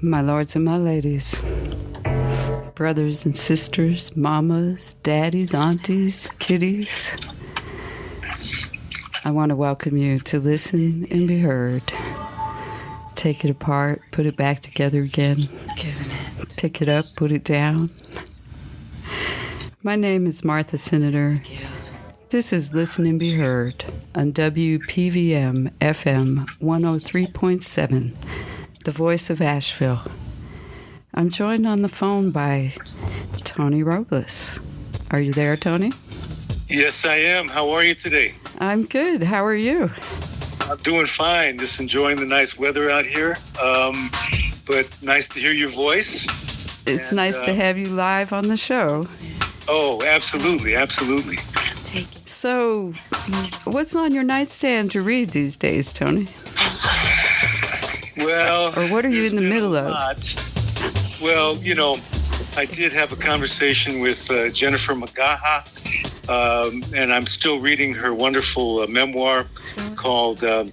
My lords and my ladies, brothers and sisters, mamas, daddies, aunties, kiddies, I want to welcome you to Listen and Be Heard. Take it apart, put it back together again. Pick it up, put it down. My name is Martha Cinader. This is Listen and Be Heard on WPVM FM 103.7, the voice of Asheville. I'm joined on the phone by Tony Robles. Are you there, Tony? Yes, I am. How are you today? I'm good. How are you? I'm doing fine. Just enjoying the nice weather out here. But nice to hear your voice. It's nice to have you live on the show. Oh, absolutely. Absolutely. So, what's on your nightstand to read these days, Tony? Well, or what are you in the middle of? Well, you know, I did have a conversation with Jennifer Magaha, and I'm still reading her wonderful memoir called Flat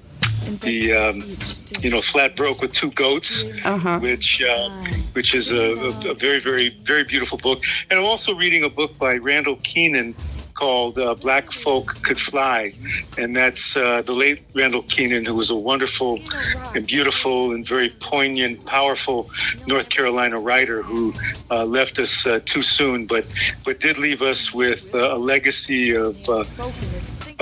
Broke with Two Goats, which is a very, very, very beautiful book. And I'm also reading a book by Randall Keenan called Black Folk Could Fly. And that's the late Randall Keenan, who was a wonderful and beautiful and very poignant, powerful North Carolina writer who left us too soon, but did leave us with a legacy of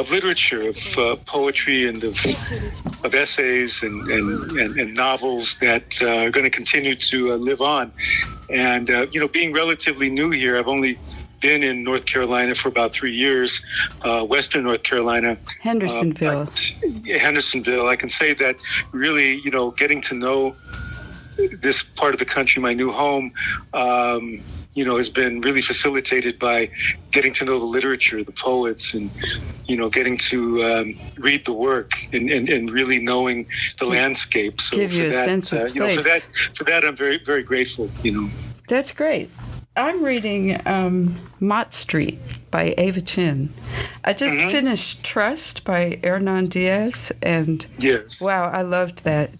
literature, of poetry, and of essays and novels that are going to continue to live on. And, being relatively new here, I've only been in North Carolina for about 3 years, Western North Carolina. Hendersonville. Hendersonville. I can say that really, getting to know this part of the country, my new home, has been really facilitated by getting to know the literature, the poets, and, getting to read the work and really knowing the landscape. So give you a sense of place. For that, I'm very, very grateful, That's great. I'm reading Mott Street by Ava Chin. I just finished Trust by Hernan Diaz, and yes. Wow, I loved that.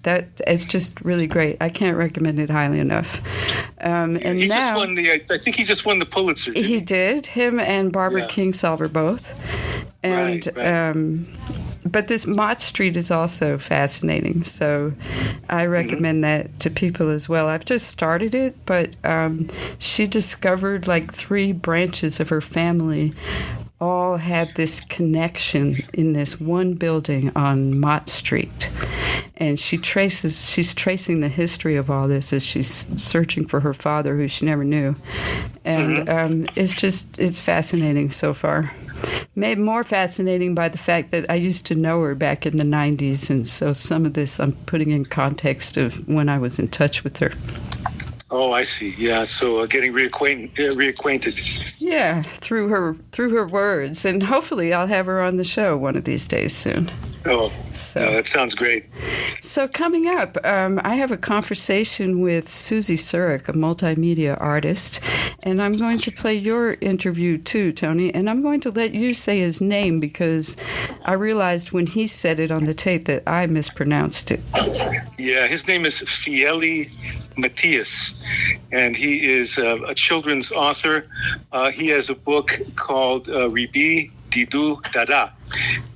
It's just really great. I can't recommend it highly enough. And he now, just won I think he just won the Pulitzer. He did. Him and Barbara Kingsolver both. And right. But this Mott Street is also fascinating, so I recommend that to people as well. I've just started it, but she discovered like 3 branches of her family all had this connection in this one building on Mott Street. And she's tracing the history of all this as she's searching for her father, who she never knew. And it's fascinating so far. Made more fascinating by the fact that I used to know her back in the 90s, and so some of this I'm putting in context of when I was in touch with her. Oh, I see. Yeah, so getting reacquainted. Yeah, through her words, and hopefully I'll have her on the show one of these days soon. Oh, that sounds great. So coming up, I have a conversation with Suzy Sureck, a multimedia artist, and I'm going to play your interview too, Tony, and I'm going to let you say his name because I realized when he said it on the tape that I mispronounced it. Yeah, his name is Fiely Matias, and he is a children's author. He has a book called Ribi Didu Dada,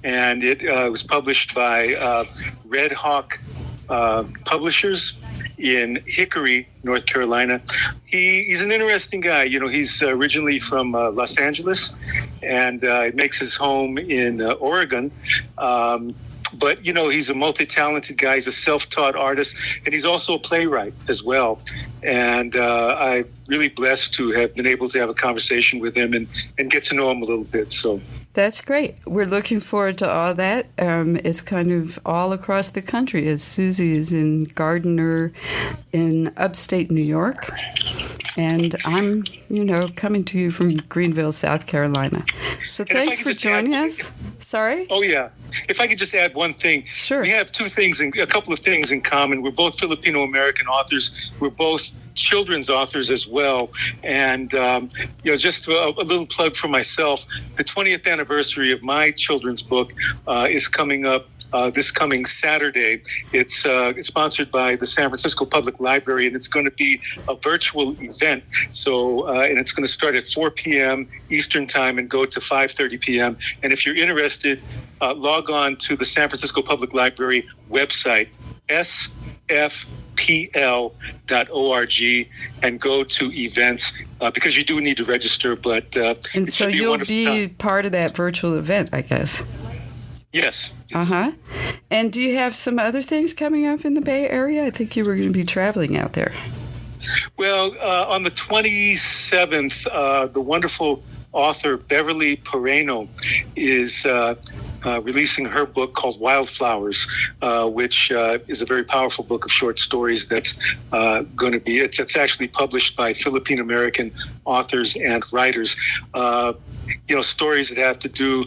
and it was published by Red Hawk Publishers in Hickory, North Carolina. He's an interesting guy. He's originally from Los Angeles, and makes his home in Oregon. But, he's a multi-talented guy. He's a self-taught artist, and he's also a playwright as well. And I'm really blessed to have been able to have a conversation with him and get to know him a little bit. So that's great. We're looking forward to all that. It's kind of all across the country, as Suzy is in Gardner in upstate New York. And I'm, coming to you from Greenville, South Carolina. So thanks for joining us. Sorry? Oh, yeah. If I could just add one thing. Sure. We have a couple of things in common. We're both Filipino-American authors. We're both children's authors as well. And, just a little plug for myself. The 20th anniversary of my children's book is coming up this coming Saturday. It's sponsored by the San Francisco Public Library, and it's going to be a virtual event. So, and it's going to start at 4 p.m. Eastern Time and go to 5:30 p.m. And if you're interested, log on to the San Francisco Public Library website, sfpl.org, and go to events, because you do need to register. But and so you'll be part of that virtual event, I guess. Yes. Uh-huh. And do you have some other things coming up in the Bay Area? I think you were going to be traveling out there. Well, on the 27th, the wonderful author Beverly Pereno is releasing her book called Wildflowers, which is a very powerful book of short stories that's going to be, it's actually published by Philippine American authors and writers. Stories that have to do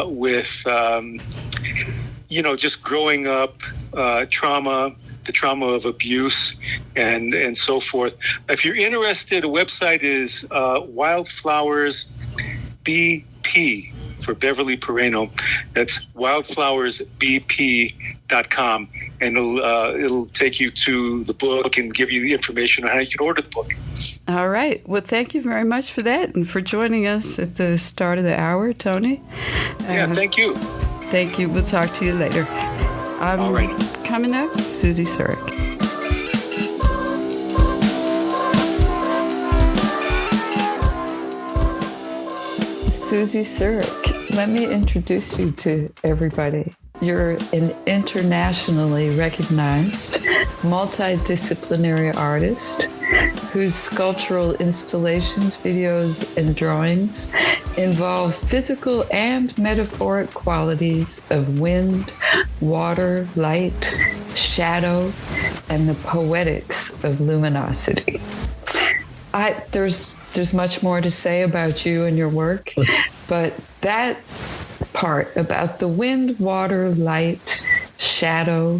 with, just growing up, trauma, the trauma of abuse, and so forth. If you're interested, a website is Wildflowers BP for Beverly Pereno. That's wildflowersbp.com, and it'll take you to the book and give you the information on how you can order the book. All right. Well, thank you very much for that and for joining us at the start of the hour, Tony. Yeah, thank you. Thank you. We'll talk to you later. All right. Coming up, Suzy Sureck. Suzy Sureck, let me introduce you to everybody. You're an internationally recognized multidisciplinary artist whose sculptural installations, videos, and drawings involve physical and metaphoric qualities of wind, water, light, shadow, and the poetics of luminosity. There's much more to say about you and your work, but that part about the wind, water, light, shadow,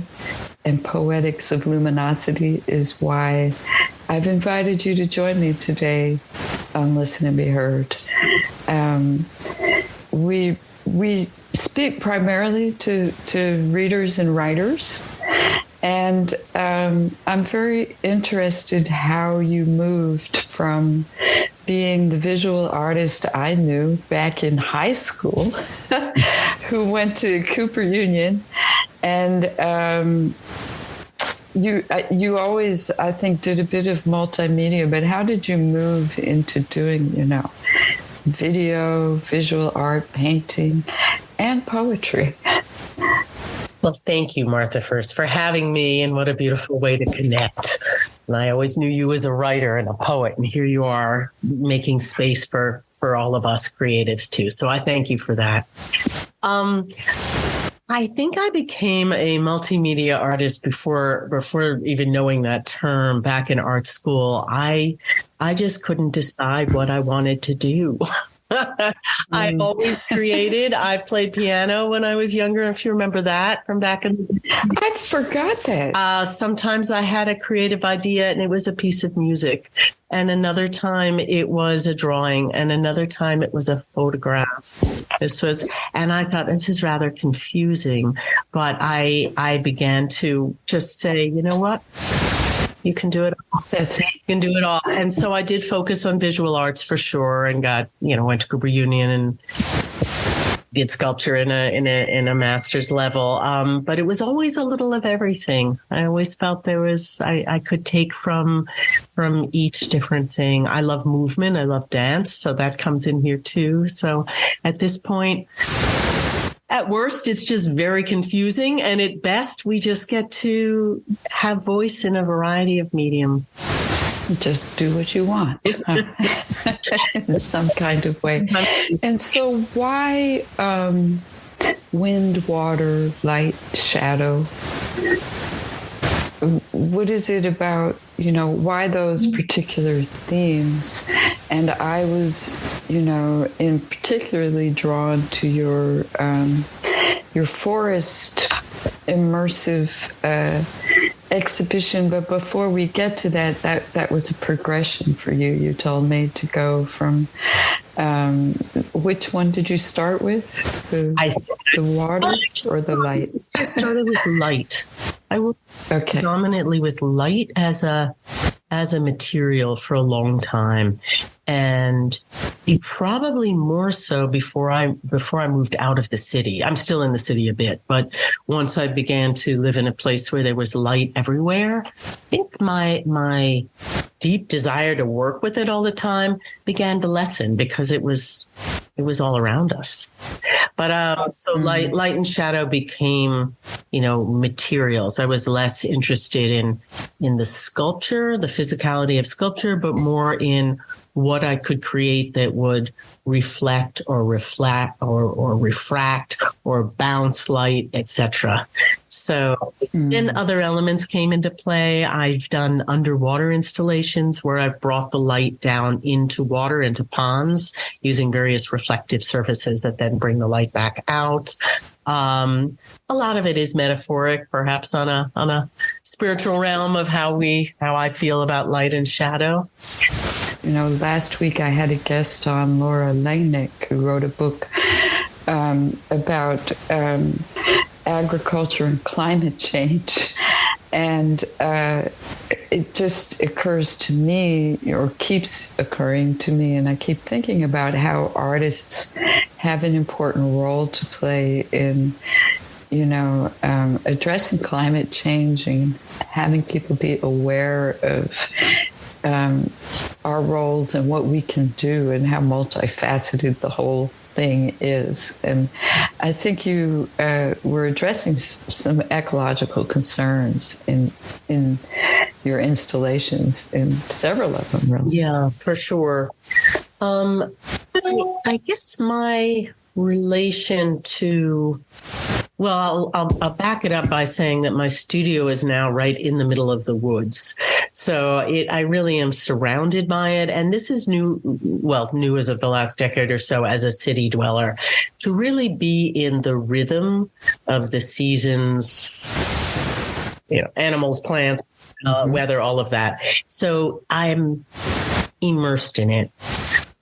and poetics of luminosity is why I've invited you to join me today on Listen and Be Heard. We speak primarily to readers and writers, and I'm very interested how you moved from being the visual artist I knew back in high school, who went to Cooper Union, and you always, I think, did a bit of multimedia, but how did you move into doing, video, visual art, painting, and poetry? Well, thank you, Martha, first for having me, and what a beautiful way to connect. And I always knew you as a writer and a poet, and here you are making space for all of us creatives too. So I thank you for that. I think I became a multimedia artist before even knowing that term back in art school. I just couldn't decide what I wanted to do. I always created. I played piano when I was younger, if you remember that from back in the day. I forgot that. Sometimes I had a creative idea and it was a piece of music. And another time it was a drawing. And another time it was a photograph. And I thought, this is rather confusing. But I began to just say, you know what? You can do it all. You can do it all. And so I did focus on visual arts for sure, and went to Cooper Union and did sculpture in a master's level. But it was always a little of everything. I always felt I could take from each different thing. I love movement. I love dance. So that comes in here too. So at this point, at worst, it's just very confusing. And at best, we just get to have voice in a variety of medium. Just do what you want in some kind of way. And so why wind, water, light, shadow? What is it about, why those particular themes? And I was, in particularly drawn to your forest immersive exhibition, but before we get to that was a progression for you. You told me to go from which one did you start with? The water or the light? I started with light. I worked predominantly with light as a material for a long time, and probably more so before I moved out of the city. I'm still in the city a bit, but once I began to live in a place where there was light everywhere, I think my deep desire to work with it all the time began to lessen because it was all around us. But so light and shadow became, materials. I was less interested in the sculpture, the physicality of sculpture, but more in what I could create that would reflect or refract or bounce light, etc. So then other elements came into play. I've done underwater installations where I've brought the light down into water, into ponds, using various reflective surfaces that then bring the light back out. A lot of it is metaphoric, perhaps on a spiritual realm of how I feel about light and shadow. Last week I had a guest on, Laura Langnick, who wrote a book about agriculture and climate change. And it just occurs to me, or keeps occurring to me, and I keep thinking about how artists have an important role to play in, addressing climate change and having people be aware of our roles and what we can do and how multifaceted the whole thing is. And I think you were addressing some ecological concerns in your installations, in several of them, really. Yeah, for sure. I guess my relation to... Well, I'll back it up by saying that my studio is now right in the middle of the woods. So I really am surrounded by it. And this is new as of the last decade or so as a city dweller, to really be in the rhythm of the seasons, animals, plants, weather, all of that. So I'm immersed in it.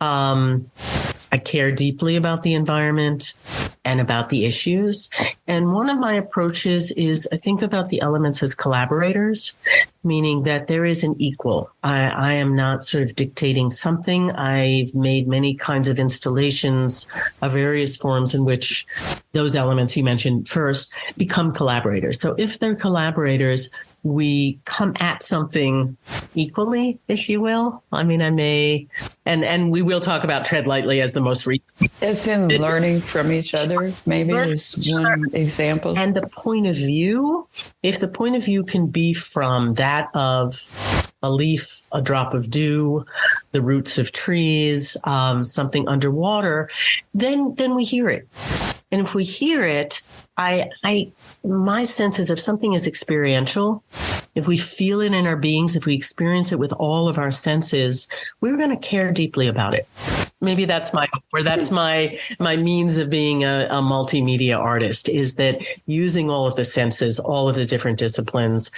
I care deeply about the environment and about the issues. And one of my approaches is I think about the elements as collaborators, meaning that there is an equal. I am not sort of dictating something. I've made many kinds of installations of various forms in which those elements you mentioned first become collaborators. So if they're collaborators, we come at something equally, if you will. I mean, I may, and we will talk about Tread Lightly as the most recent. As in learning from each other, maybe is one example. And the point of view, if the point of view can be from that of a leaf, a drop of dew, the roots of trees, something underwater, then we hear it. And if we hear it, my sense is if something is experiential, if we feel it in our beings, if we experience it with all of our senses, we're going to care deeply about it. Maybe that's my means of being a multimedia artist, is that using all of the senses, all of the different disciplines,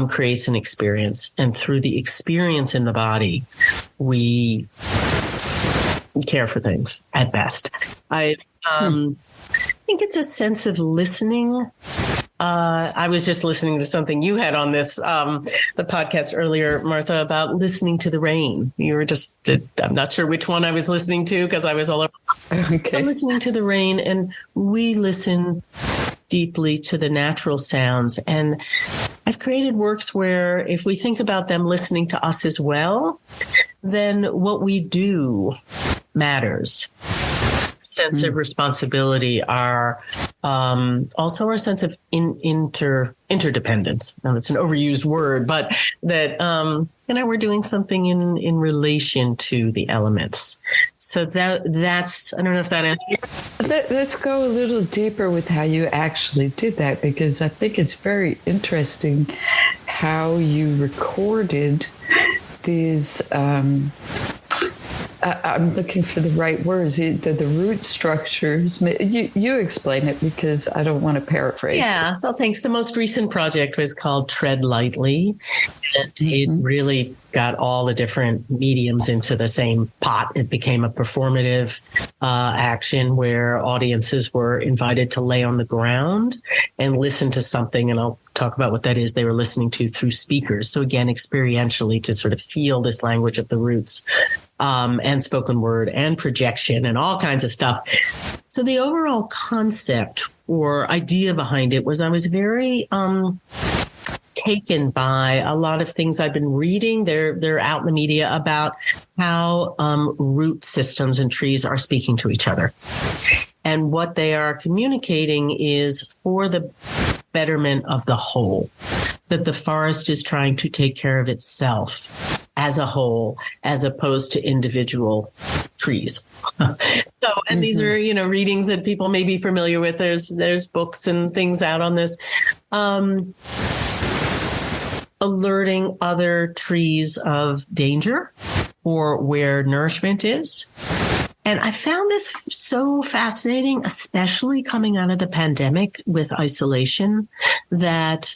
creates an experience. And through the experience in the body, we care for things at best. I think it's a sense of listening. I was just listening to something you had on this, the podcast earlier, Martha, about listening to the rain. You were just, I'm not sure which one I was listening to because I was all over. Okay. I'm listening to the rain, and we listen deeply to the natural sounds. And I've created works where if we think about them listening to us as well, then what we do matters. Sense of responsibility, our also our sense of interdependence. Now that's an overused word, but that we're doing something in relation to the elements. So that's I don't know if that answers. Let's go a little deeper with how you actually did that, because I think it's very interesting how you recorded these I'm looking for the right words. The root structures. You explain it because I don't want to paraphrase. Yeah. So thanks. The most recent project was called Tread Lightly. And it really got all the different mediums into the same pot. It became a performative action where audiences were invited to lay on the ground and listen to something. And I'll talk about what that is they were listening to through speakers. So again, experientially to sort of feel this language of the roots, and spoken word and projection and all kinds of stuff. So the overall concept or idea behind it was I was very taken by a lot of things I've been reading. They're out in the media about how root systems and trees are speaking to each other. And what they are communicating is for the betterment of the whole, that the forest is trying to take care of itself as a whole, as opposed to individual trees. So, and these are, readings that people may be familiar with. There's books and things out on this. Alerting other trees of danger or where nourishment is. And I found this so fascinating, especially coming out of the pandemic with isolation, that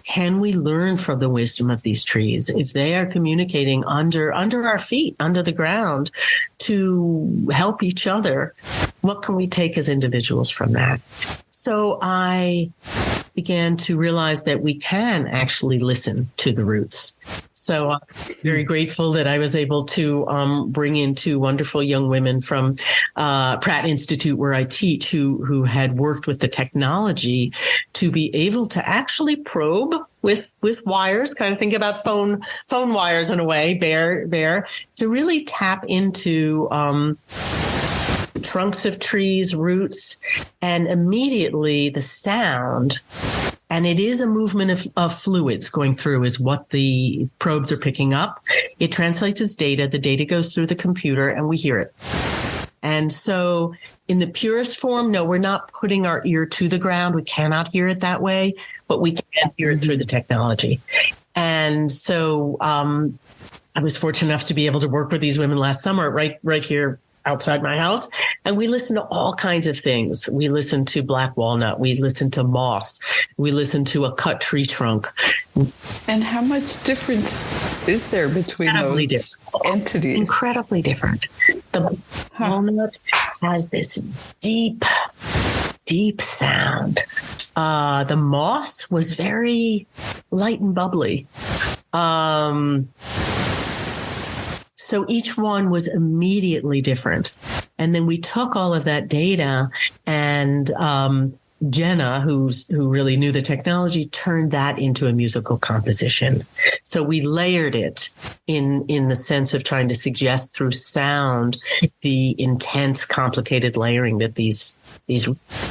can we learn from the wisdom of these trees? If they are communicating under our feet, under the ground, to help each other, what can we take as individuals from that? So I began to realize that we can actually listen to the roots. So I'm very grateful that I was able to bring in two wonderful young women from Pratt Institute, where I teach, who had worked with the technology to be able to actually probe with wires, kind of think about phone wires in a way, bare, to really tap into trunks of trees, roots, and immediately the sound. And it is a movement of fluids going through is what the probes are picking up. It translates as data. The data goes through the computer and we hear it. And so in the purest form, no, we're not putting our ear to the ground. We cannot hear it that way, but we can hear it through the technology. And so I was fortunate enough to be able to work with these women last summer, right here outside my house. And we listen to all kinds of things. We listen to black walnut. We listen to moss. We listen to a cut tree trunk. And how much difference is there between those entities? Incredibly different. The walnut has this deep sound. The moss was very light and bubbly. So each one was immediately different. And then we took all of that data and Jenna, who really knew the technology, turned that into a musical composition. So we layered it in the sense of trying to suggest through sound the intense, complicated layering that these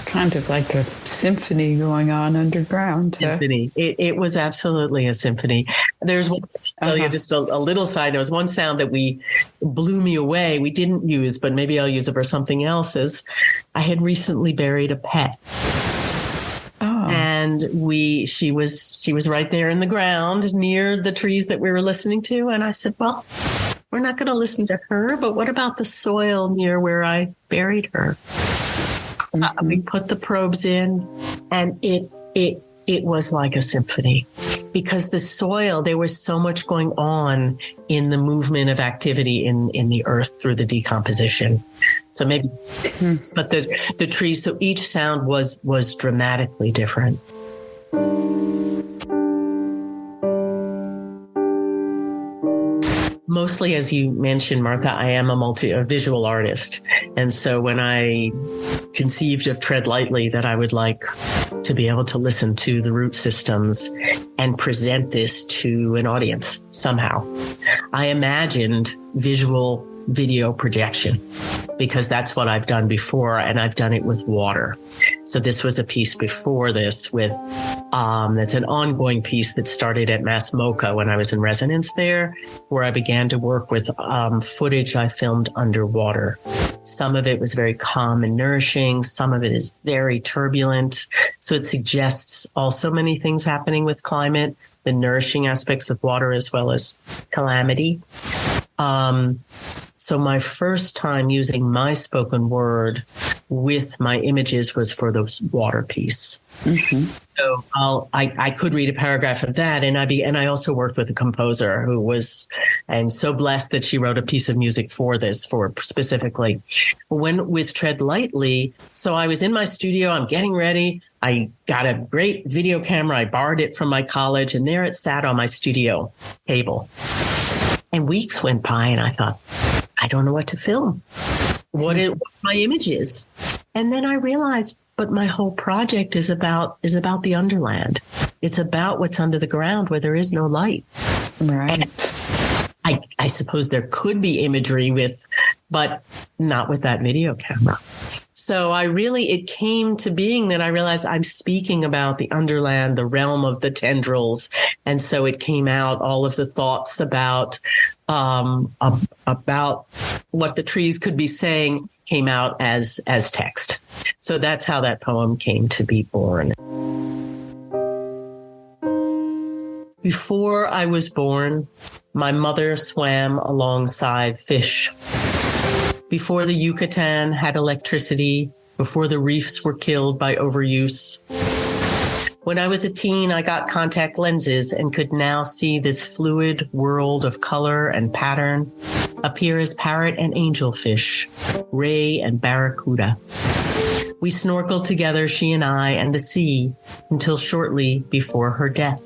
kind of like a symphony going on underground. Symphony. It was absolutely a symphony. There's one, just a little side note. There's one sound that blew me away. We didn't use, but maybe I'll use it for something else. Is I had recently buried a pet. Oh. And she was right there in the ground near the trees that we were listening to. And I said, well, we're not going to listen to her, but what about the soil near where I buried her? We put the probes in and it was like a symphony because the soil, there was so much going on in the movement of activity in the earth through the decomposition. So maybe, but the trees, so each sound was dramatically different. Mostly, as you mentioned, Martha, I am a visual artist. And so when I conceived of Tread Lightly, that I would like to be able to listen to the root systems and present this to an audience somehow, I imagined visual video projection because that's what I've done before, and I've done it with water. So this was a piece before this with that's an ongoing piece that started at Mass MoCA when I was in residence there, where I began to work with footage I filmed underwater. Some of it was very calm and nourishing. Some of it is very turbulent. So it suggests also many things happening with climate, the nourishing aspects of water as well as calamity. So my first time using my spoken word with my images was for the water piece. Mm-hmm. So I could read a paragraph of that, and I also worked with a composer who was, I'm so blessed that she wrote a piece of music for this, for specifically with Tread Lightly. So I was in my studio, I'm getting ready. I got a great video camera. I borrowed it from my college, and there it sat on my studio table. And weeks went by, and I thought, I don't know what to film. What my images. And then I realized, but my whole project is about the underland. It's about what's under the ground where there is no light. Right. I suppose there could be imagery but not with that video camera. So it came to being that I realized I'm speaking about the underland, the realm of the tendrils. And so it came out, all of the thoughts about what the trees could be saying came out as text. So that's how that poem came to be born. Before I was born, my mother swam alongside fish. Before the Yucatan had electricity, before the reefs were killed by overuse. When I was a teen, I got contact lenses and could now see this fluid world of color and pattern appear as parrot and angelfish, ray and barracuda. We snorkeled together, she and I, and the sea, until shortly before her death.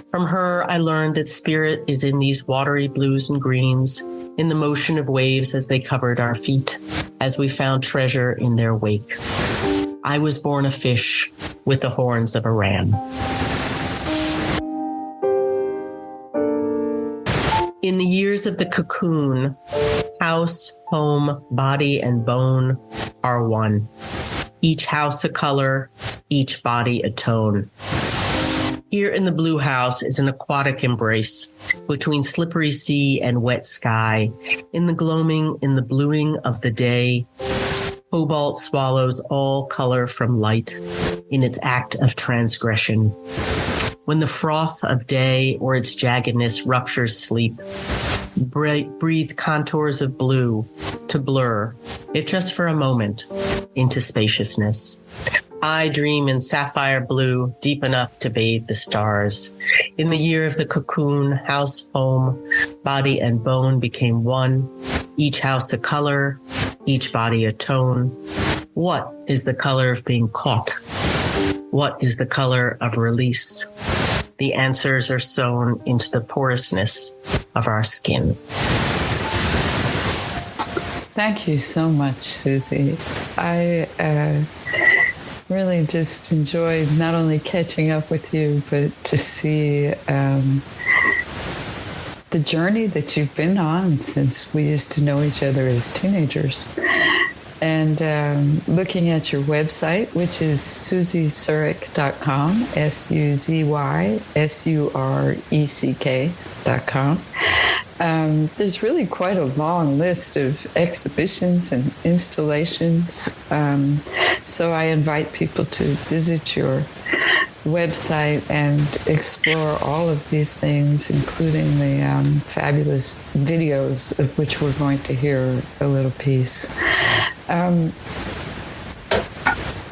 From her, I learned that spirit is in these watery blues and greens, in the motion of waves as they covered our feet, as we found treasure in their wake. I was born a fish with the horns of a ram. In the years of the cocoon, house, home, body, and bone are one. Each house a color, each body a tone. Here in the blue house is an aquatic embrace between slippery sea and wet sky. In the bluing of the day, cobalt swallows all color from light in its act of transgression. When the froth of day or its jaggedness ruptures sleep, breathe contours of blue to blur, if just for a moment, into spaciousness. I dream in sapphire blue, deep enough to bathe the stars. In the year of the cocoon, house, home, body, and bone became one. Each house a color, each body a tone. What is the color of being caught? What is the color of release? The answers are sewn into the porousness of our skin. Thank you so much, Suzy. I really just enjoyed not only catching up with you, but to see the journey that you've been on since we used to know each other as teenagers. And looking at your website, which is SuzySureck.com, SuzySureck.com. There's really quite a long list of exhibitions and installations. So I invite people to visit your website and explore all of these things, including the fabulous videos of which we're going to hear a little piece.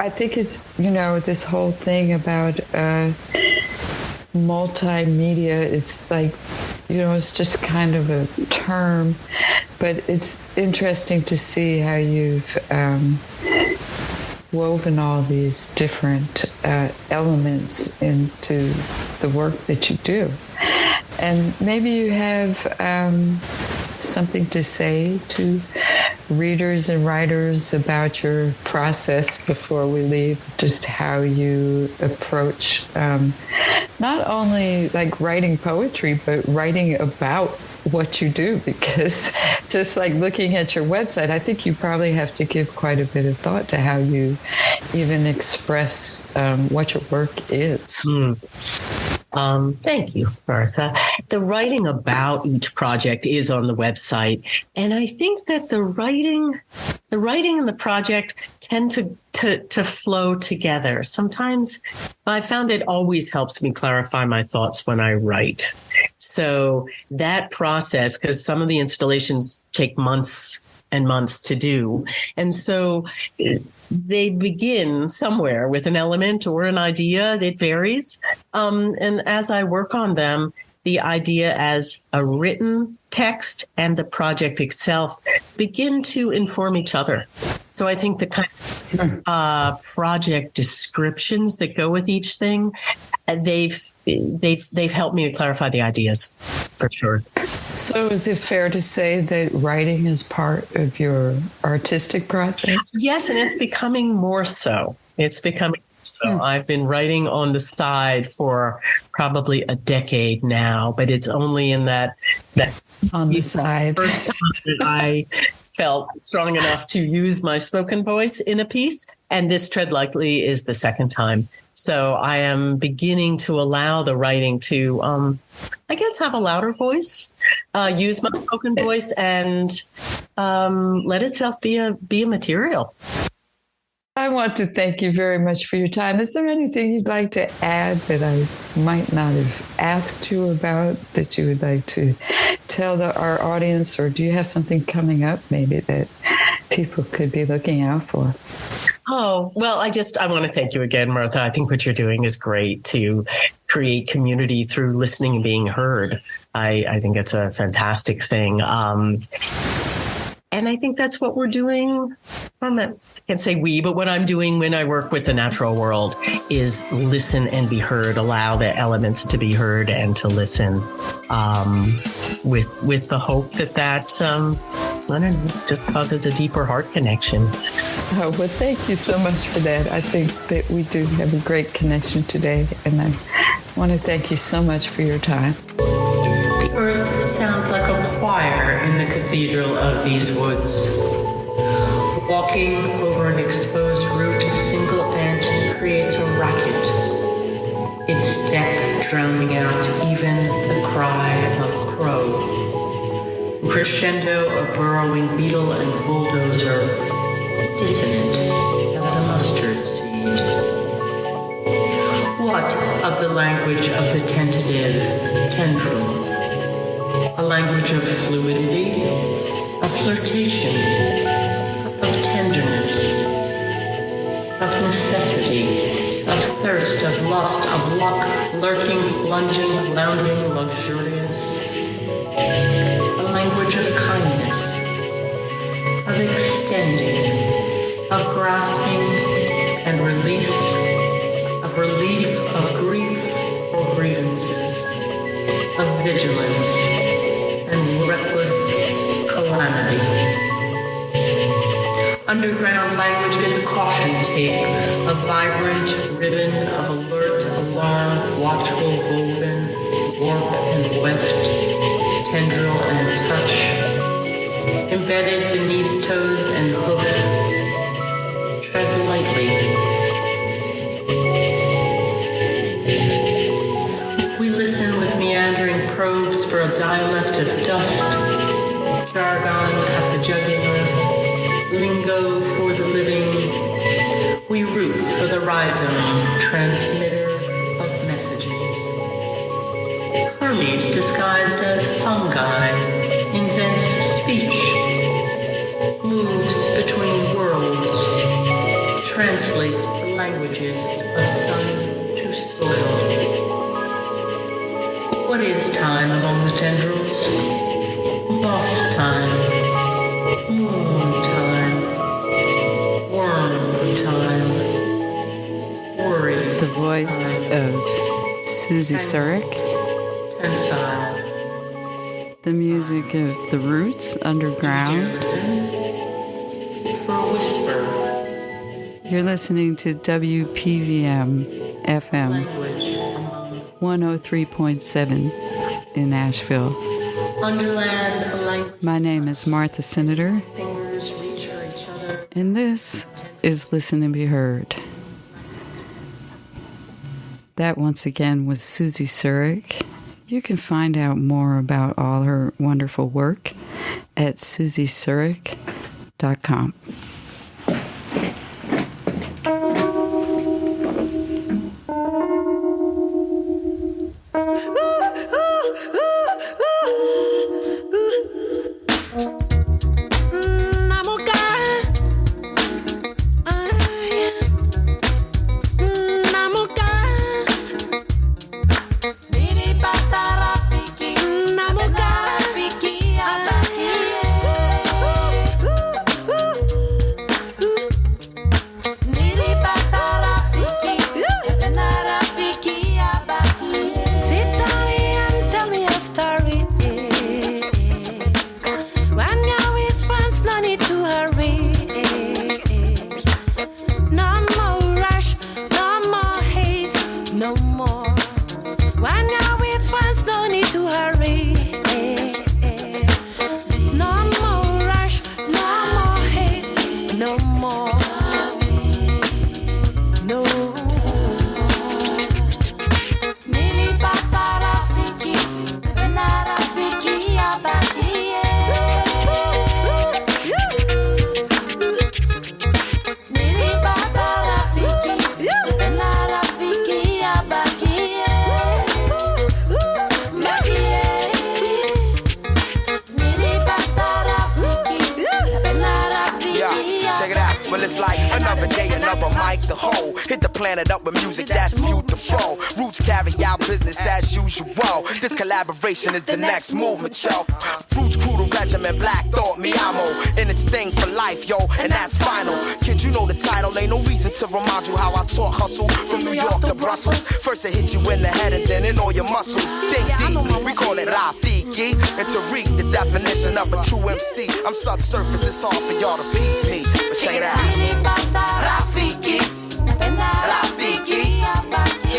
I think it's, this whole thing about multimedia is like, it's just kind of a term, but it's interesting to see how you've woven all these different elements into the work that you do. And maybe you have something to say to readers and writers about your process before we leave, just how you approach not only like writing poetry, but writing about what you do, because just like looking at your website, I think you probably have to give quite a bit of thought to how you even express what your work is. Thank you, Bertha. The writing about each project is on the website. And I think that the writing and the project tend to flow together. Sometimes I found it always helps me clarify my thoughts when I write. So that process, because some of the installations take months and months to do. And so they begin somewhere with an element or an idea. It varies. And as I work on them, the idea as a written text and the project itself begin to inform each other. So I think the kind of project descriptions that go with each thing, they've helped me to clarify the ideas, for sure. So is it fair to say that writing is part of your artistic process? Yes, and it's becoming more so. So I've been writing on the side for probably a decade now, but it's only in that on the side first time that I felt strong enough to use my spoken voice in a piece. And this Tread Lightly is the second time. So I am beginning to allow the writing to, I guess, have a louder voice, use my spoken voice, and let itself be a material. I want to thank you very much for your time. Is there anything you'd like to add that I might not have asked you about that you would like to tell our audience, or do you have something coming up maybe that people could be looking out for? Oh, well, I want to thank you again, Martha. I think what you're doing is great to create community through listening and being heard. I think it's a fantastic thing. And I think that's what we're doing. I can't say we, but what I'm doing when I work with the natural world is listen and be heard, allow the elements to be heard and to listen, with the hope that I don't know, just causes a deeper heart connection. Oh, well, thank you so much for that. I think that we do have a great connection today, and I want to thank you so much for your time. The earth sounds like a choir in the cathedral of these woods. Walking over an exposed root, a single ant creates a racket, its deck drowning out even the cry of a crow. Crescendo of burrowing beetle and bulldozer, dissonant as a mustard seed. What of the language of the tentative tendril? A language of fluidity, of flirtation, of tenderness, of necessity, of thirst, of lust, of luck, lurking, plunging, lounging, luxurious. A language of kindness, of extending, of grasping and release, of relief, of grief or grievances, of vigilance and reckless calamity. Underground language is a caution tape, a vibrant ribbon of alert, alarm, watchful woven, warp and weft, tendril and touch, embedded beneath toes and hoof. Tread lightly. We listen with meandering probes for a dialect of dust, jargon at the jugular, lingo for the living. We root for the rhizome, transmitter of messages. Hermes, disguised as fungi, invents speech, moves between worlds, translates the languages of sun to soil. What is time among the tendrils? Lost time, moon time, worm time, worry. The voice of Suzy Sureck. Tensile. The music of The Roots, Underground. Listen for a whisper. You're listening to WPVM FM Language among 103.7 in Asheville. Underland, a language. My name is Martha Cinader, Fingers reach for each other. and this is Listen and Be Heard. That once again was Suzy Sureck. You can find out more about all her wonderful work at suzysureck.com. Ooh, ooh, ooh. of a mic to hold. Hit the planet up with music that's beautiful. Roots carry out business as usual. This collaboration is the next movement, yo. Roots crew, the regiment, Black Thought, me amo. In this thing for life, yo, and that's final. Kid, you know the title, ain't no reason to remind you how I talk hustle from New York to Brussels. First I hit you in the head and then in all your muscles. Think deep, we call it Rafiki. And to read the definition of a true MC, I'm subsurface, it's hard for y'all to beat me. But check it out. Rafiki, Rafiki, Rafiki.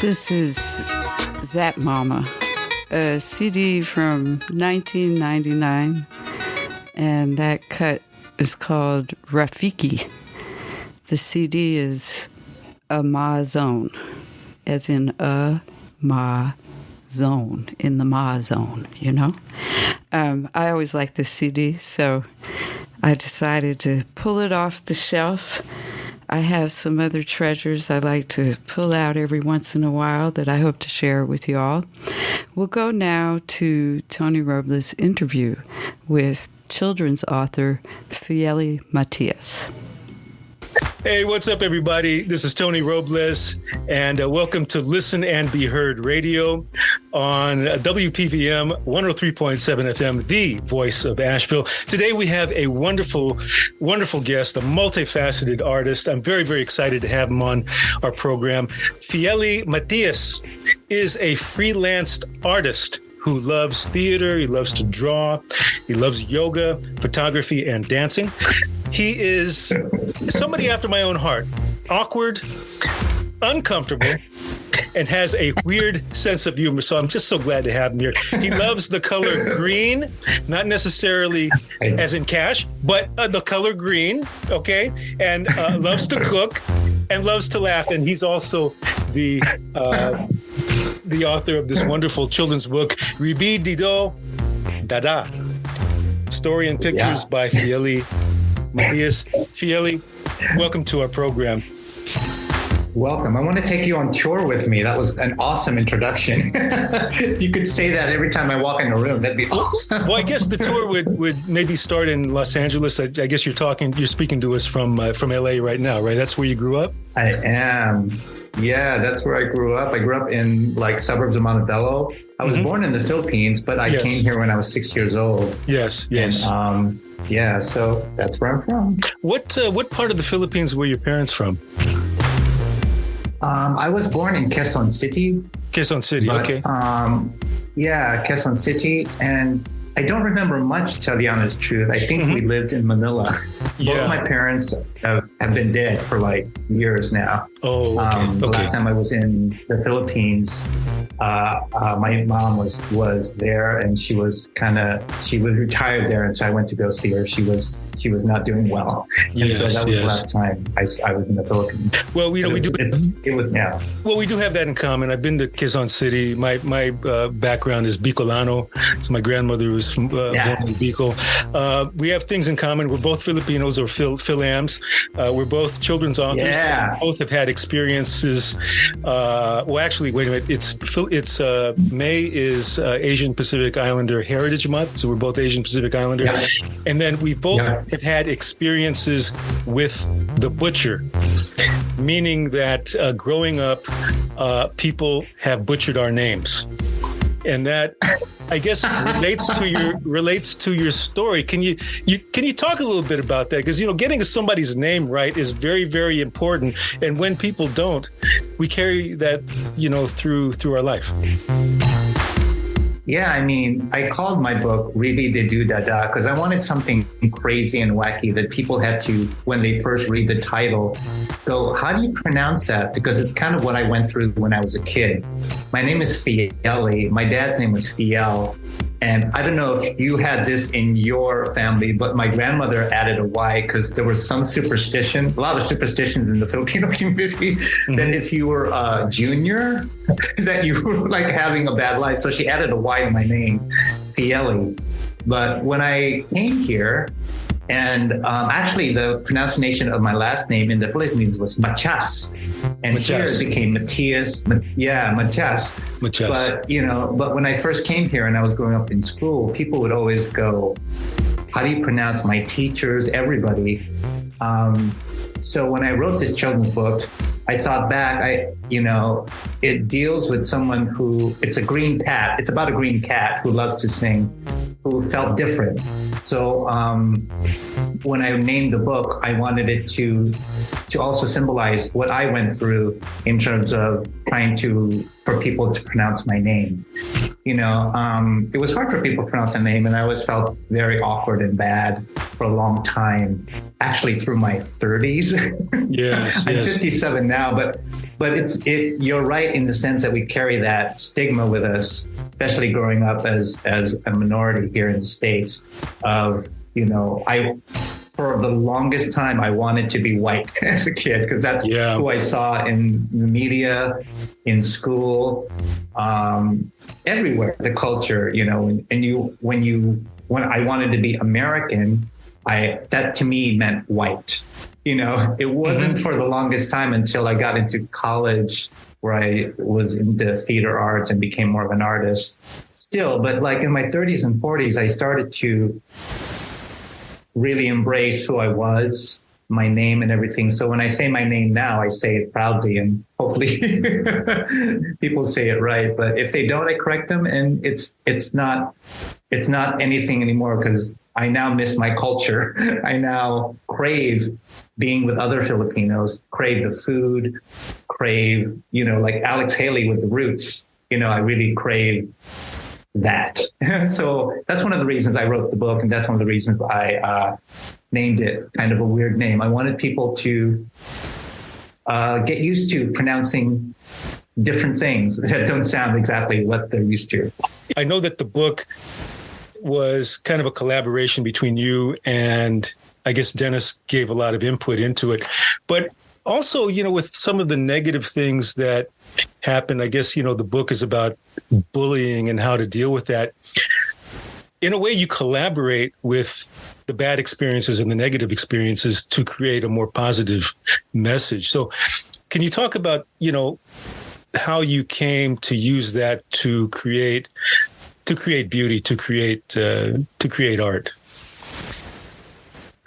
This is Zap Mama, a CD from 1999, and that cut is called Rafiki. The CD is a Ma Zone, as in a Ma Zone, in the Ma Zone, you know? I always liked this CD, so I decided to pull it off the shelf. I have some other treasures I like to pull out every once in a while that I hope to share with you all. We'll go now to Tony Robles' interview with children's author Fiely Matias. Hey, what's up, everybody? This is Tony Robles, and welcome to Listen and Be Heard Radio on WPVM 103.7 FM, the voice of Asheville. Today, we have a wonderful, wonderful guest, a multifaceted artist. I'm very, very excited to have him on our program. Fiely Matias is a freelanced artist who loves theater, he loves to draw, he loves yoga, photography, and dancing. He is somebody after my own heart. Awkward, uncomfortable, and has a weird sense of humor. So I'm just so glad to have him here. He loves the color green, not necessarily as in cash, but the color green, okay? And loves to cook and loves to laugh. And he's also the author of this wonderful children's book, Ribi Dido Dada, Story and Pictures by Fiely Matias. Fiely, welcome to our program. Welcome. I want to take you on tour with me. That was an awesome introduction. If you could say that every time I walk in the room, that'd be awesome. Well, I guess the tour would maybe start in Los Angeles. I guess you're speaking to us from LA right now, right? That's where you grew up? I am. Yeah, that's where I grew up. I grew up in suburbs of Montebello. I was born in the Philippines, but I came here when I was 6 years old. Yes. And, so that's where I'm from. What part of the Philippines were your parents from? I was born in Quezon City. Quezon City, but, okay. Quezon City. And I don't remember much, to tell the honest truth. I think we lived in Manila. Both of my parents have been dead for like years now. Oh, okay. The last time I was in the Philippines, my mom was there, and she was retired there, and so I went to go see her. She was not doing well, and so that was the last time I was in the Philippines. Well, we do. Well, we do have that in common. I've been to Quezon City. My background is Bicolano, so my grandmother was from born in Bicol. We have things in common. We're both Filipinos, or Philams. We're both children's authors. Yeah. Both have had experiences. Well, actually, wait a minute. It's May is Asian Pacific Islander Heritage Month, so we're both Asian Pacific Islander, and then we both have had experiences with the butcher, meaning that growing up, people have butchered our names. And that, I guess, relates to your story. Can you talk a little bit about that? Because getting somebody's name right is very, very important. And when people don't, we carry that through our life. Yeah, I mean, I called my book Ribi de Du Dada because I wanted something crazy and wacky that people had to, when they first read the title, go, how do you pronounce that? Because it's kind of what I went through when I was a kid. My name is Fiely. My dad's name was Fiel. And I don't know if you had this in your family, but my grandmother added a Y because there was some superstition, a lot of superstitions in the Filipino community, that if you were a junior, that you were like having a bad life. So she added a Y to my name, Fiely. But when I came here, and actually the pronunciation of my last name in the Philippines was Matias. And here it became Matias. Matias. But when I first came here and I was growing up in school, people would always go, how do you pronounce my teachers, everybody? So when I wrote this children's book, I thought back, it deals with someone who, it's a green cat. It's about a green cat who loves to sing, who felt different. So when I named the book, I wanted it to also symbolize what I went through in terms of trying for people to pronounce my name. It was hard for people to pronounce my name, and I always felt very awkward and bad for a long time, actually through my 30s. Yes, I'm 57 now, but you're right in the sense that we carry that stigma with us, especially growing up as a minority here in the States of, for the longest time, I wanted to be white as a kid because that's who I saw in the media, in school, everywhere, the culture, when I wanted to be American, that to me meant white. It wasn't for the longest time until I got into college where I was into theater arts and became more of an artist still. But like in my 30s and 40s, I started to really embrace who I was, my name and everything. So when I say my name now, I say it proudly and hopefully people say it right. But if they don't, I correct them. And it's not anything anymore because I now miss my culture. I now crave being with other Filipinos, crave the food, crave, like Alex Haley with the Roots. I really crave that. So that's one of the reasons I wrote the book. And that's one of the reasons I named it kind of a weird name. I wanted people to get used to pronouncing different things that don't sound exactly what they're used to. I know that the book was kind of a collaboration between you and I guess Dennis gave a lot of input into it, but also, with some of the negative things that happened, I guess, the book is about bullying and how to deal with that. In a way, you collaborate with the bad experiences and the negative experiences to create a more positive message. So can you talk about, how you came to use that to create beauty, to create art?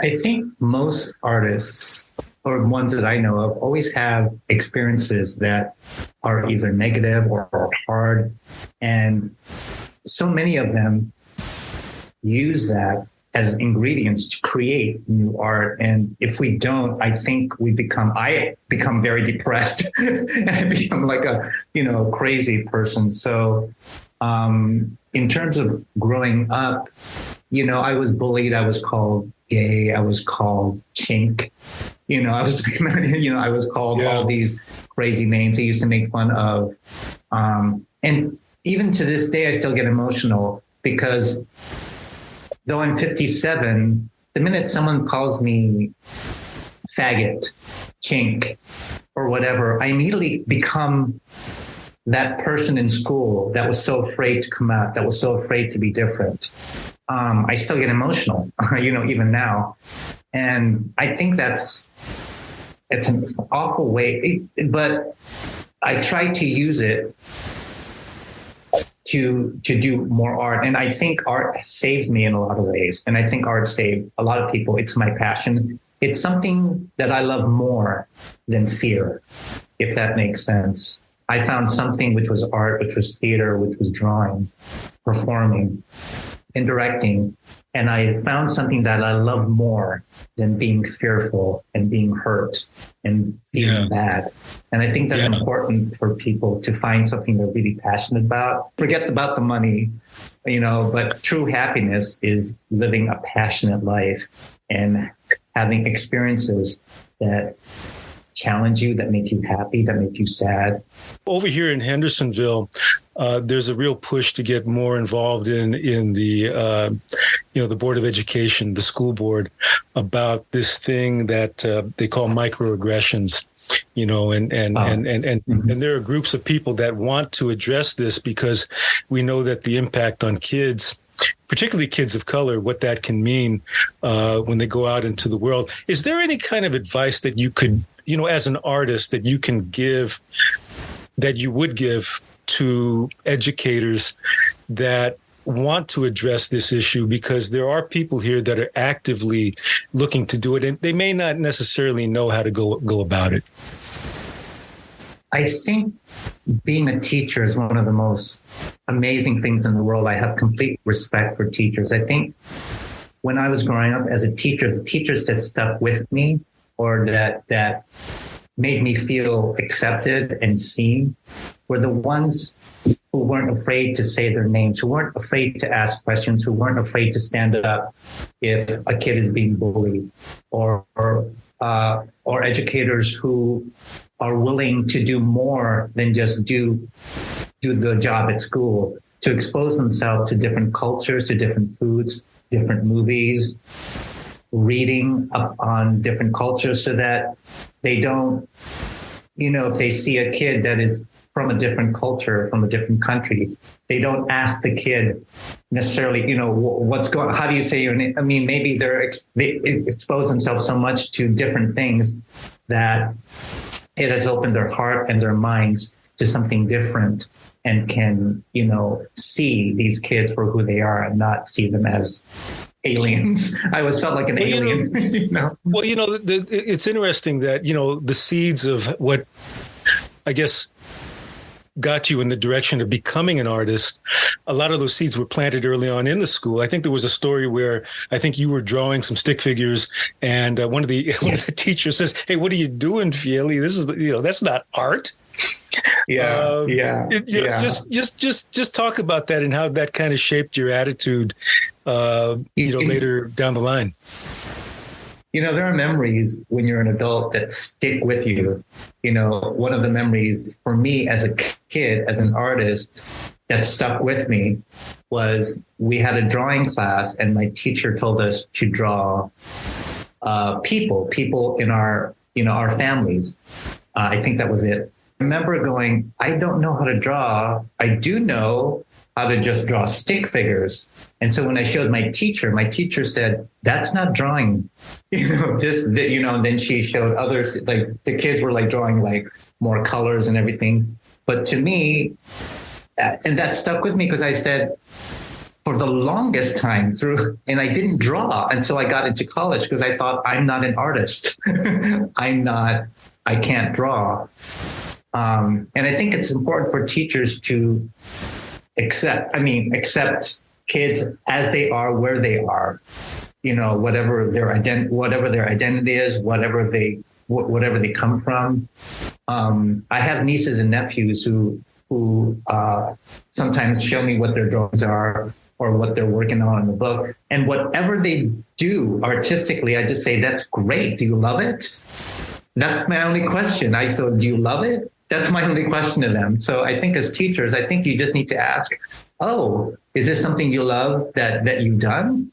I think most artists, or ones that I know of, always have experiences that are either negative or hard. And so many of them use that as ingredients to create new art. And if we don't, I think I become very depressed and I become like a, crazy person. So in terms of growing up, you know, I was bullied. I was called gay. I was called chink. You know, I was called all these crazy names I used to make fun of. And even to this day, I still get emotional because though I'm 57, the minute someone calls me faggot, chink, or whatever, I immediately become that person in school that was so afraid to come out, that was so afraid to be different. I still get emotional, you know, even now. And I think it's an awful way, but I try to use it to do more art. And I think art saves me in a lot of ways. And I think art saved a lot of people. It's my passion. It's something that I love more than fear, if that makes sense. I found something which was art, which was theater, which was drawing, performing, and directing. And I found something that I love more than being fearful and being hurt and feeling bad. And I think that's important for people to find something they're really passionate about. Forget about the money, you know, but true happiness is living a passionate life and having experiences that challenge you, that make you happy, that make you sad. Over here in Hendersonville, there's a real push to get more involved in the the Board of Education, the school board, about this thing that they call microaggressions. You know, and there are groups of people that want to address this because we know that the impact on kids, particularly kids of color, what that can mean when they go out into the world. Is there any kind of advice that you could, you know, as an artist, that you can give, that you would give to educators that want to address this issue? Because there are people here that are actively looking to do it, and they may not necessarily know how to go about it. I think being a teacher is one of the most amazing things in the world. I have complete respect for teachers. I think when I was growing up as a teacher, the teachers that stuck with me or that made me feel accepted and seen were the ones who weren't afraid to say their names, who weren't afraid to ask questions, who weren't afraid to stand up if a kid is being bullied, or educators who are willing to do more than just do the job at school, to expose themselves to different cultures, to different foods, different movies, reading up on different cultures so that they don't, you know, if they see a kid that is from a different culture, from a different country, they don't ask the kid necessarily, you know, what's going, how do you say your name? I mean, maybe they expose themselves so much to different things that it has opened their heart and their minds to something different, and can, you know, see these kids for who they are and not see them as aliens. I always felt like an alien. You know? Well, you know, it's interesting that, you know, the seeds of what I guess got you in the direction of becoming an artist, a lot of those seeds were planted early on in the school. I think there was a story where I think you were drawing some stick figures, and one of the teachers says, "Hey, what are you doing, Fiely? This is, you know, that's not art." Just talk about that and how that kind of shaped your attitude, later down the line. You know, there are memories when you're an adult that stick with you. You know, one of the memories for me as a kid, as an artist, that stuck with me was we had a drawing class, and my teacher told us to draw people in our families. I think that was it. I remember going, I don't know how to draw. I do know how to just draw stick figures. And so when I showed my teacher said, "That's not drawing." You know, and then she showed others, like the kids were like drawing like more colors and everything. But to me, and that stuck with me because I said, for the longest time and I didn't draw until I got into college because I thought, I'm not an artist. I can't draw. And I think it's important for teachers to accept kids as they are, where they are, you know, whatever their identity is, whatever they come from. I have nieces and nephews who who sometimes show me what their drawings are or what they're working on in the book. And whatever they do artistically, I just say, that's great. Do you love it? That's my only question. So do you love it? That's my only question to them. So I think as teachers, I think you just need to ask, oh, is this something you love that you've done?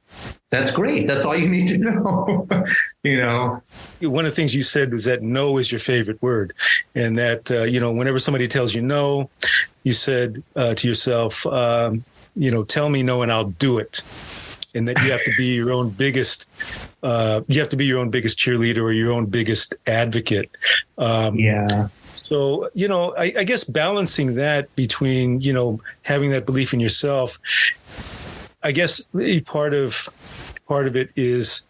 That's great. That's all you need to know. One of the things you said was that no is your favorite word. And that, whenever somebody tells you no, you said to yourself, tell me no and I'll do it. And that you have to be your own biggest, cheerleader or your own biggest advocate. Yeah. So, I guess balancing that between, having that belief in yourself, I guess part of it is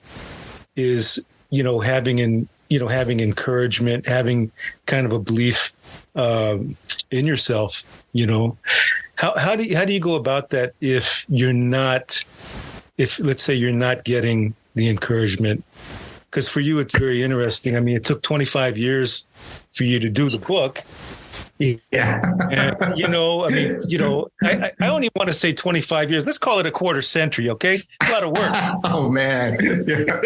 having encouragement, having kind of a belief in yourself. How do you go about that if let's say you're not getting the encouragement? Because for you, it's very interesting. I mean, it took 25 years for you to do the book. Yeah. And, I only want to say 25 years. Let's call it a quarter century, okay? A lot of work. Oh, man. Yeah.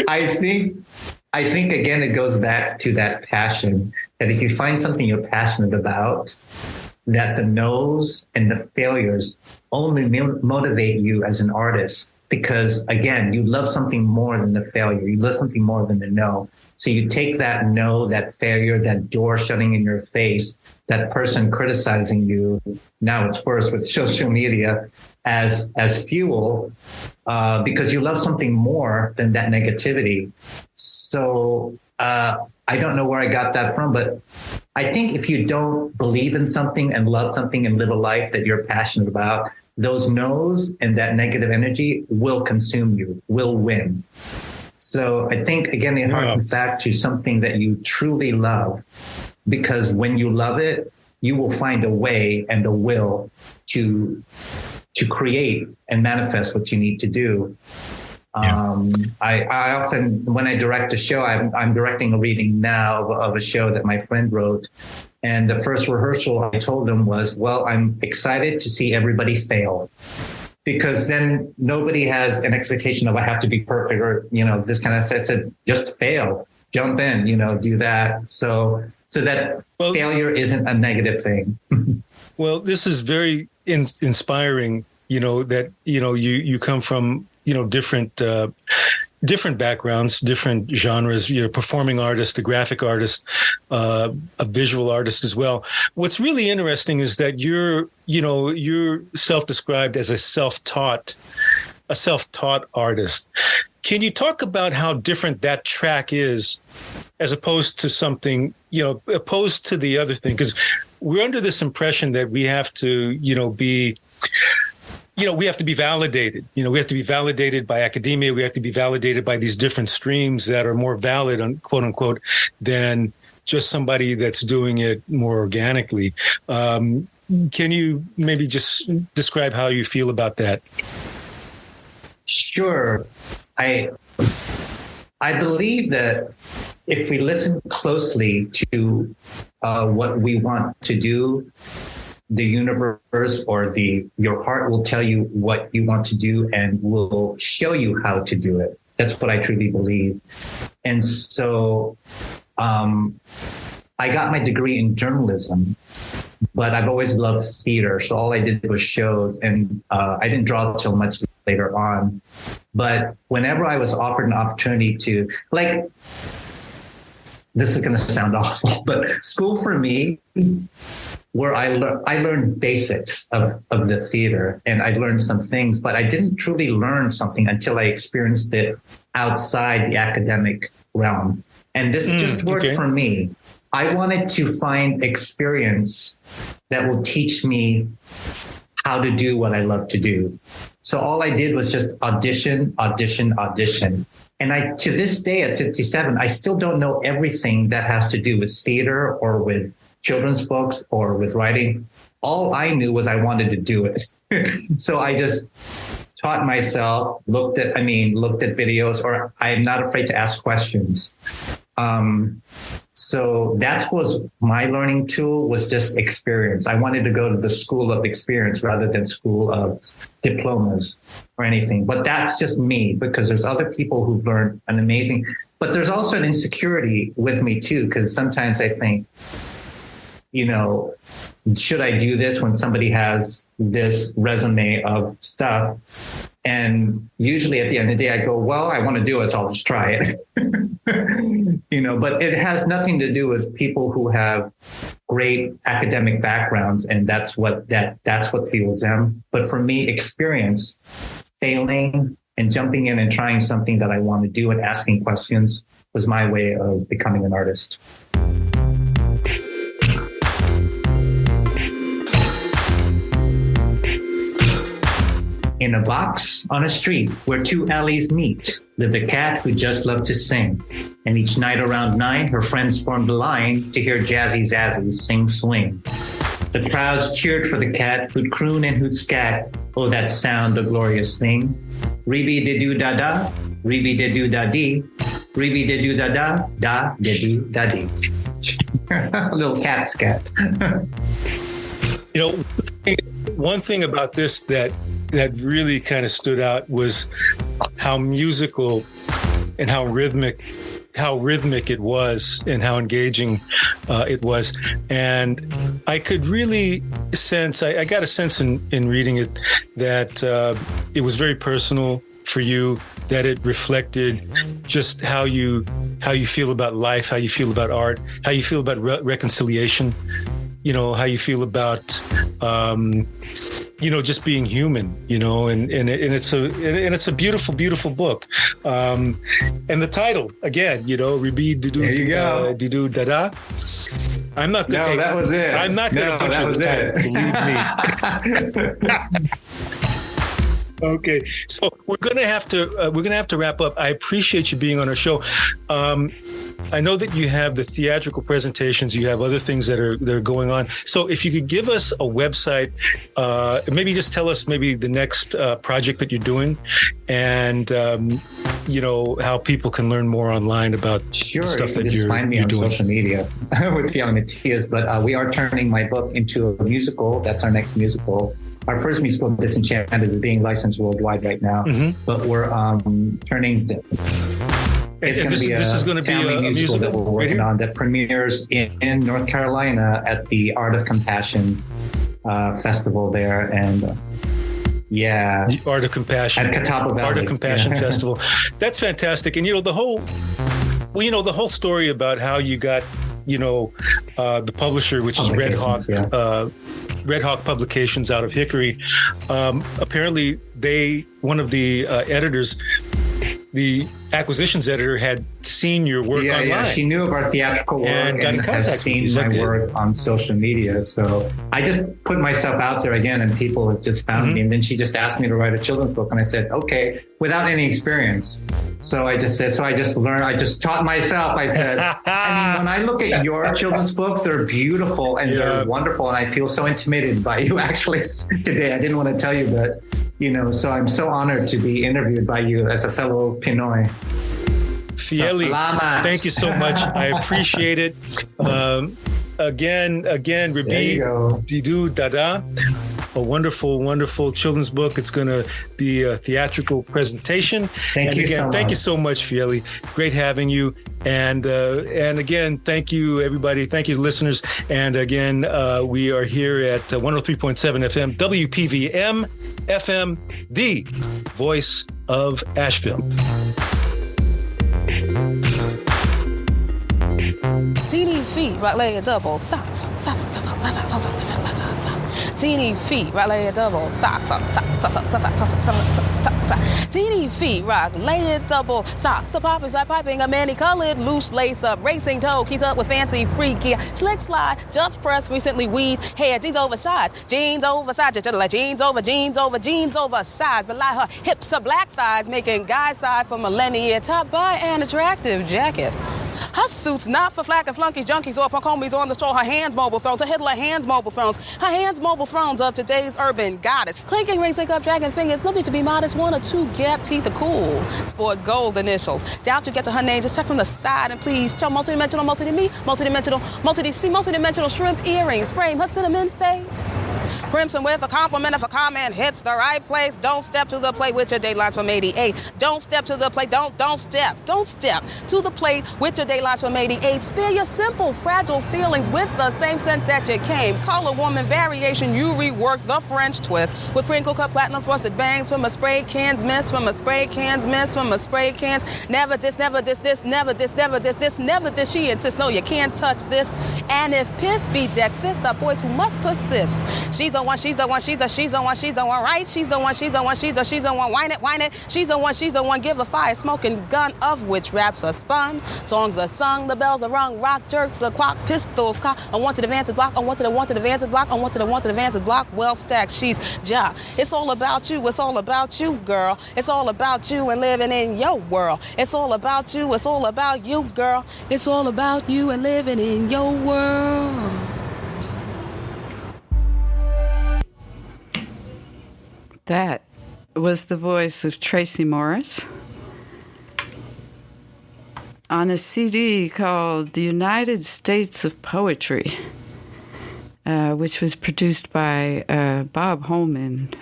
I think, again, it goes back to that passion, that if you find something you're passionate about, that the no's and the failures only motivate you as an artist. Because, again, you love something more than the failure. You love something more than the no. So you take that no, that failure, that door shutting in your face, that person criticizing you, now it's worse with social media, as fuel, because you love something more than that negativity. So I don't know where I got that from, but I think if you don't believe in something and love something and live a life that you're passionate about, those no's and that negative energy will consume you, will win. So I think, again, it harkens back to something that you truly love, because when you love it, you will find a way and a will to create and manifest what you need to do. I often, when I direct a show, I'm directing a reading now of a show that my friend wrote. And the first rehearsal I told them was, well, I'm excited to see everybody fail, because then nobody has an expectation of I have to be perfect or, this kind of stuff. Said, just fail, jump in, do that. So that failure isn't a negative thing. Well, this is very inspiring, that, you come from, different backgrounds, different genres. You're a performing artist, a graphic artist, a visual artist as well. What's really interesting is that you're self-described as a self-taught artist. Can you talk about how different that track is as opposed to something, opposed to the other thing? Because we're under this impression that we have to, be validated. We have to be validated by academia. We have to be validated by these different streams that are more valid, quote unquote, than just somebody that's doing it more organically. Can you maybe just describe how you feel about that? Sure. I believe that if we listen closely to what we want to do, the universe or your heart will tell you what you want to do and will show you how to do it. That's what I truly believe. And so I got my degree in journalism, but I've always loved theater. So all I did was shows, and I didn't draw until much later on. But whenever I was offered an opportunity to, this is going to sound awful, but school for me, where I learned basics of the theater, and I learned some things, but I didn't truly learn something until I experienced it outside the academic realm. And this just worked for me. I wanted to find experience that will teach me how to do what I love to do. So all I did was just audition. And to this day at 57, I still don't know everything that has to do with theater or with children's books or with writing. All I knew was I wanted to do it. So I just taught myself, looked at videos, or I'm not afraid to ask questions. So that was my learning tool, was just experience. I wanted to go to the school of experience rather than school of diplomas or anything. But that's just me, because there's other people who've learned an amazing, but there's also an insecurity with me too, because sometimes I think, you know, should I do this when somebody has this resume of stuff? And usually at the end of the day, I go, well, I want to do it, so I'll just try it. You know, but it has nothing to do with people who have great academic backgrounds, and that's what fuels them. But for me, experience, failing and jumping in and trying something that I want to do and asking questions was my way of becoming an artist. In a box on a street where two alleys meet lived a cat who just loved to sing. And each night around 9, her friends formed a line to hear Jazzy Zazzy sing swing. The crowds cheered for the cat who'd croon and who'd scat. Oh, that sound, a glorious thing. Reeby-de-doo-da-da, reeby-de-doo-da-dee, reeby-de-doo-da-da, da-de-doo-da-dee. A little cat scat. You know, one thing about this that really kind of stood out was how musical and how rhythmic it was, and how engaging it was. And I could really sense, I got a sense in reading it that it was very personal for you, that it reflected just how you feel about life, how you feel about art, how you feel about reconciliation, you know, how you feel about you know, just being human, you know, and it's a beautiful, beautiful book. And the title, again, you know, Ribi Dudu, there you go. Dudu Dada. I'm not going to. No, that was it. I'm not going to butcher the title, believe me. Okay, so we're gonna have to wrap up. I appreciate you being on our show. I know that you have the theatrical presentations, you have other things that are going on. So if you could give us a website, maybe just tell us maybe the next project that you're doing, and you know, how people can learn more online about the stuff that you're doing. Just find me on social media with Fiely Matias. But we are turning my book into a musical. That's our next musical. Our first musical, Disenchanted, is being licensed worldwide right now. Mm-hmm. But we're turning. It's going to be a family musical that we're working on that premieres in North Carolina at the Art of Compassion festival there, and yeah, the Art of Compassion at Catawba Valley. Art of Compassion Festival. That's fantastic, and you know the whole story about how you got, you know, the publisher, which is Red Hawk. Yeah. Red Hawk Publications out of Hickory. Apparently, one of the editors, the acquisitions editor, had seen your work online. Yeah, she knew of our theatrical work and has seen my work on social media. So I just put myself out there again, and people have just found me. And then she just asked me to write a children's book, and I said, okay, without any experience. So I just learned, I just taught myself. I said, I mean, when I look at your children's books, they're beautiful and they're wonderful. And I feel so intimidated by you actually today. I didn't want to tell you, but, you know, so I'm so honored to be interviewed by you as a fellow Pinoy. Fiely, thank you so much. I appreciate it. Again, Ribi Didu Dada, a wonderful, wonderful children's book. It's going to be a theatrical presentation. Thank you so much, Fiely. Great having you. And again, thank you, everybody. Thank you, listeners. And again, we are here at 103.7 FM, WPVM FM, the voice of Asheville. Teeny feet, right leg a double, sock. Teeny feet, right leg a double, sock. Teeny feet, rock, lay it double, socks. The pop is like piping a many-colored loose lace up, racing toe, keeps up with fancy freaky, slick slide, just pressed, recently weaved, hair, jeans oversized, jeans like jeans oversized, but like her hips are black thighs, making guy side for millennia, topped by an attractive jacket. Her suit's not for flack flunkies, junkies, or punk homies on the stroll. Her hands mobile thrones, her Hitler hands mobile thrones. Her hands mobile thrones of today's urban goddess. Clinking rings, link up, dragging fingers. No need to be modest. 1 or 2 gap teeth are cool. Sport gold initials. Doubt you get to her name. Just check from the side and please. Show multidimensional, multidimensional shrimp earrings. Frame her cinnamon face. Crimson with a compliment if a comment hits the right place. Don't step to the plate with your datelines from 88. Don't step to the plate. Don't step to the plate with your datelines from 88. Spare your simple, fragile feelings with the same sense that you came. Color woman variation, you rework the French twist with crinkle cut platinum frosted bangs from a spray cans miss, from a spray cans miss, from a spray cans. Never this, never this, never this, never this, this, never this. She insists, no, you can't touch this. And if piss be deck, fist up boys who must persist. She's the one, she's the one, she's the one, right? She's the one, she's the one, she's the one, whine it. She's the one, give a fire, smoking gun, of which raps are spun. Songs are sung, the bells are rung, rock jerks, a clock, pistols cock. I wanted advantage block, I wanted advantage block, I wanted advantage block, well stacked, she's ja. It's all about you, girl. It's all about you and living in your world. It's all about you, it's all about you, girl. It's all about you and living in your world. That was the voice of Tracie Morris on a CD called The United States of Poetry, which was produced by Bob Holman.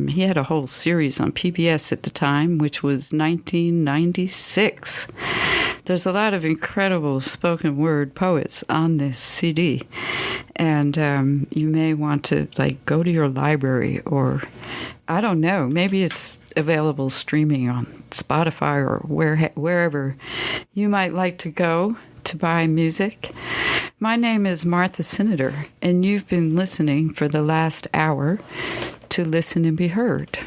He had a whole series on PBS at the time, which was 1996. There's a lot of incredible spoken word poets on this CD, and you may want to go to your library, or I don't know, maybe it's available streaming on Spotify or wherever you might like to go to buy music. My name is Martha Cinader, and you've been listening for the last hour to Listen and Be Heard.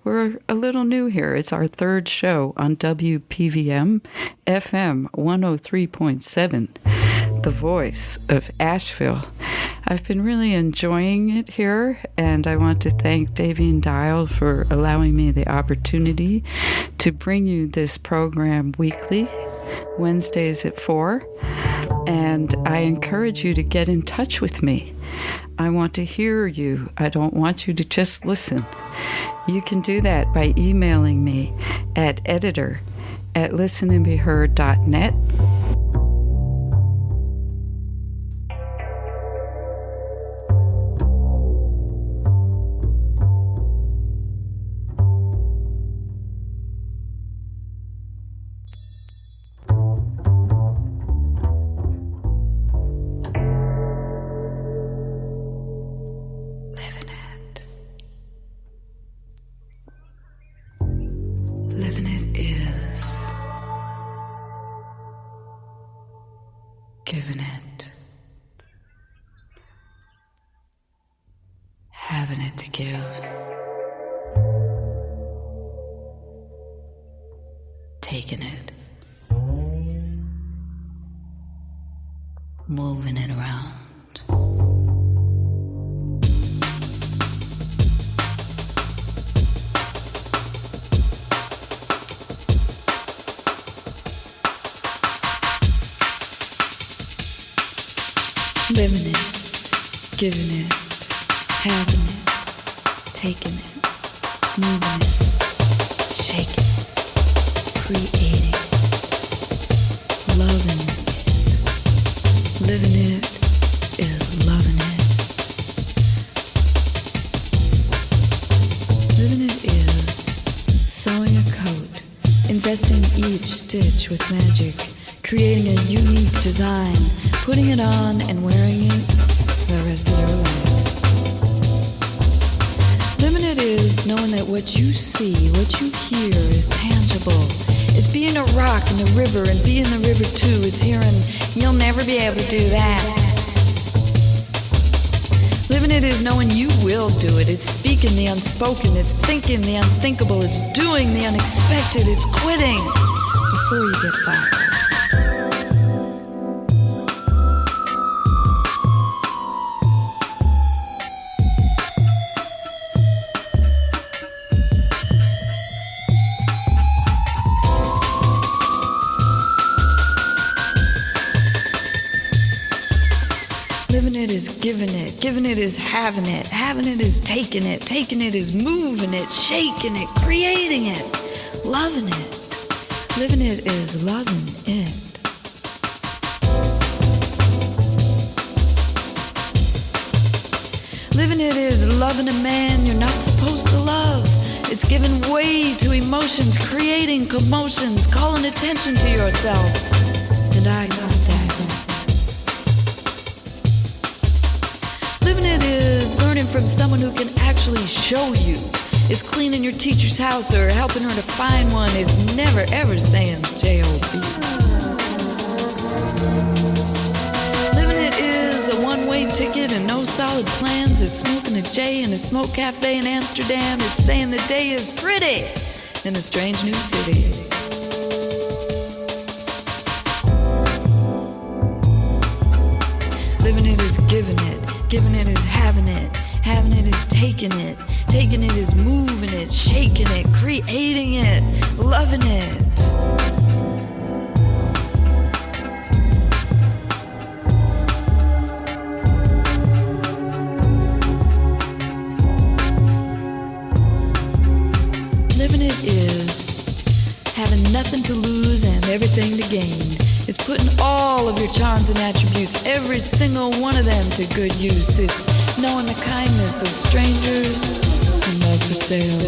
We're a little new here. It's our third show on WPVM FM 103.7, the voice of Asheville. I've been really enjoying it here, and I want to thank Davian Dial for allowing me the opportunity to bring you this program weekly, Wednesdays at 4, and I encourage you to get in touch with me. I want to hear you. I don't want you to just listen. You can do that by emailing me at editor@listenandbeheard.net. Giving it, having it to give, taking it, moving it around. Living it, giving it, having it, taking it, moving it, shaking it, creating it, loving it. Living it is loving it. Living it is sewing a coat, investing each stitch with magic, creating a unique design, putting it on and wearing it the rest of their life. Living it is knowing that what you see, what you hear is tangible. It's being a rock in the river and being the river too. It's hearing, you'll never be able to do that. Living it is knowing you will do it. It's speaking the unspoken. It's thinking the unthinkable. It's doing the unexpected. It's quitting before you get back. giving it. Giving it is having it. Having it is taking it. Taking it is moving it, shaking it, creating it, loving it. Living it is loving it. Living it is loving a man you're not supposed to love. It's giving way to emotions, creating commotions, calling attention to yourself. And I got that. Living it is learning from someone who can actually show you. It's cleaning your teacher's house or helping her to find one. It's never ever saying J-O-B. Living it is a one-way ticket and no solid plans. It's smoking a J in a smoke cafe in Amsterdam. It's saying the day is pretty in a strange new city. Living it is giving it. Giving it is having it. Having it is taking it. Taking it is moving it, shaking it, creating it, loving it. Living it is having nothing to lose and everything to gain. It's putting all of your charms and attributes, every single one of them, to good use. It's knowing the kindness of strangers and love for sale.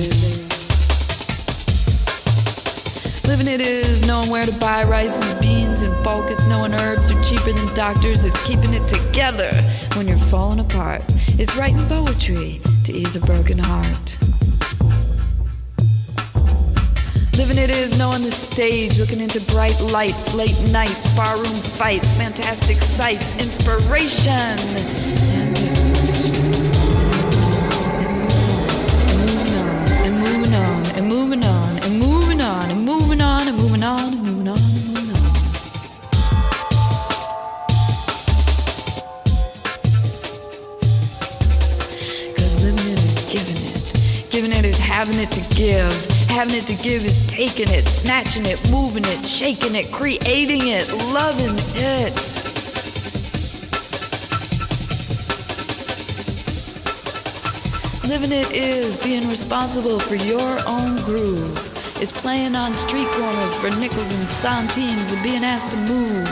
Living it is knowing where to buy rice and beans in bulk. It's knowing herbs are cheaper than doctors. It's keeping it together when you're falling apart. It's writing poetry to ease a broken heart. Living it is knowing the stage, looking into bright lights, late nights, barroom fights, fantastic sights, inspiration, and moving on, and moving on, and moving on, and moving on, and moving on, and moving on, and moving on, and moving on. Because living it is giving it. Giving it is having it to give. Having it to give is taking it, snatching it, moving it, shaking it, creating it, loving it. Living it is being responsible for your own groove. It's playing on street corners for nickels and centines and being asked to move.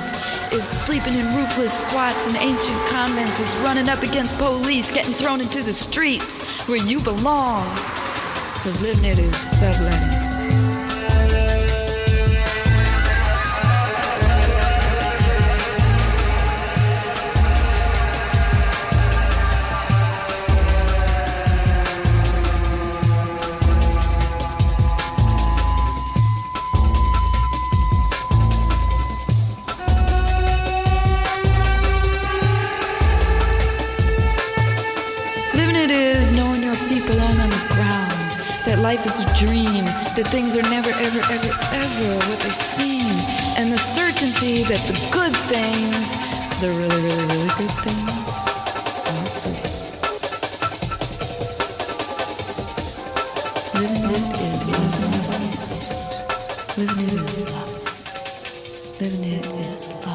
It's sleeping in roofless squats in ancient convents. It's running up against police, getting thrown into the streets where you belong. Because living it is subletting. Living it is knowing your feet belong on the ground. That life is a dream, that things are never, ever, ever, ever what they seem. And the certainty that the good things, the really, really, really good things, are free. Living it is loving it. Living it is love. Living it is love.